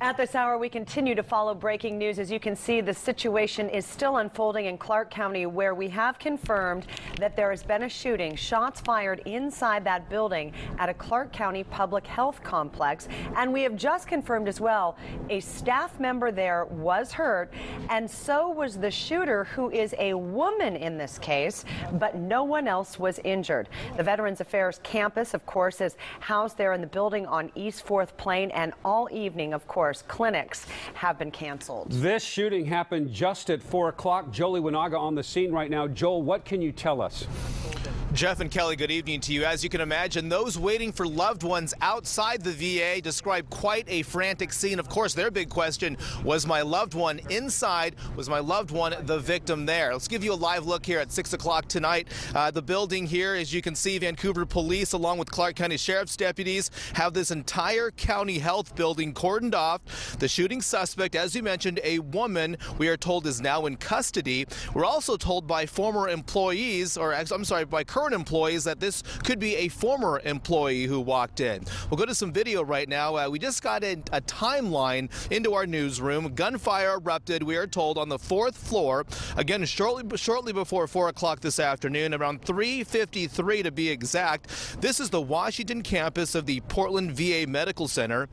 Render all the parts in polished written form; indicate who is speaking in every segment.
Speaker 1: At this hour, we continue to follow breaking news. As you can see, the situation is still unfolding in Clark County, where we have confirmed that there has been a shooting, shots fired inside that building at a Clark County public health complex. And we have just confirmed as well, a staff member there was hurt, and so was the shooter, who is a woman in this case, but no one else was injured. The Veterans Affairs campus, of course, is housed there in the building on East 4th Plain, and all evening, of course, clinics have been canceled.
Speaker 2: This shooting happened just at 4 o'clock. Joel Iwanaga on the scene right now. Joel, what can you tell us?
Speaker 3: Jeff and Kelly, good evening to you. As you can imagine, those waiting for loved ones outside the VA described quite a frantic scene. Of course, their big question, was my loved one inside? Was my loved one the victim there? Let's give you a live look here at 6 o'clock tonight. The building here, as you can see, Vancouver Police, along with Clark County Sheriff's deputies, have this entire county health building cordoned off. The shooting suspect, as you mentioned, a woman, we are told is now in custody. We're also told by former employees, or I'm sorry, by current employees, that this could be a former employee who walked in. We'll go to some video right now. We just got a timeline into our newsroom. Gunfire erupted, we are told, on the 4th floor. Again, shortly before 4 o'clock this afternoon, around 3:53 to be exact. This is the Washington campus of the Portland VA Medical Center.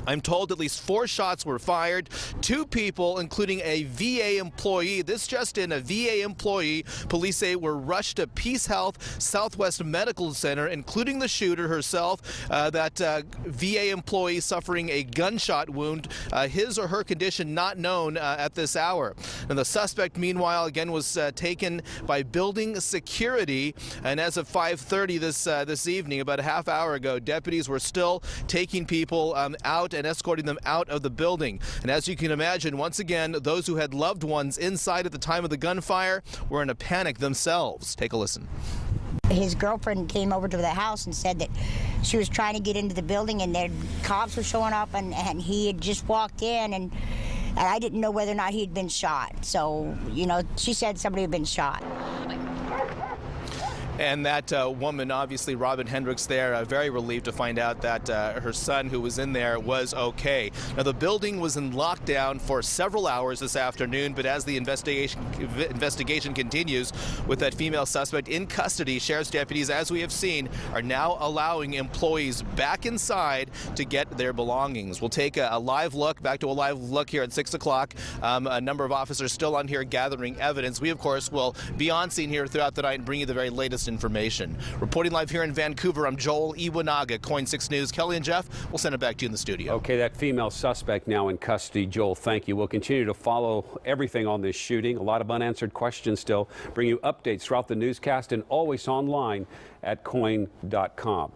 Speaker 3: I'm told at least 4 shots were fired. 2 people, including a VA employee, this just in, a VA employee, police say, were rushed to Peace Health Southwest Medical Center, including the shooter herself, that VA employee suffering a gunshot wound, his or her condition not known at this hour. And the suspect, meanwhile, again, was taken by building security, and as of 5:30 this evening, about a half hour ago, deputies were still taking people out and escorting them out of the building. And as you can imagine, once again, those who had loved ones inside at the time of the gunfire were in a panic themselves. Take a listen.
Speaker 4: His girlfriend came over to the house and said that she was trying to get into the building, and the cops were showing up, and he had just walked in, and I didn't know whether or not he'd been shot. So, you know, she said somebody had been shot.
Speaker 3: And that woman, obviously Robin Hendricks there, very relieved to find out that her son, who was in there, was okay. Now, the building was in lockdown for several hours this afternoon, but as the investigation continues with that female suspect in custody, sheriff's deputies, as we have seen, are now allowing employees back inside to get their belongings. We'll take a live look, back to a live look here at 6 o'clock. A number of officers still on here gathering evidence. We, of course, will be on scene here throughout the night and bring you the very latest information. Reporting live here in Vancouver, I'm Joel Iwanaga, KOIN 6 News. Kelly and Jeff, we'll send it back to you in the studio.
Speaker 2: Okay, that female suspect now in custody. Joel, thank you. We'll continue to follow everything on this shooting. A lot of unanswered questions still. Bring you updates throughout the newscast and always online at KOIN.com.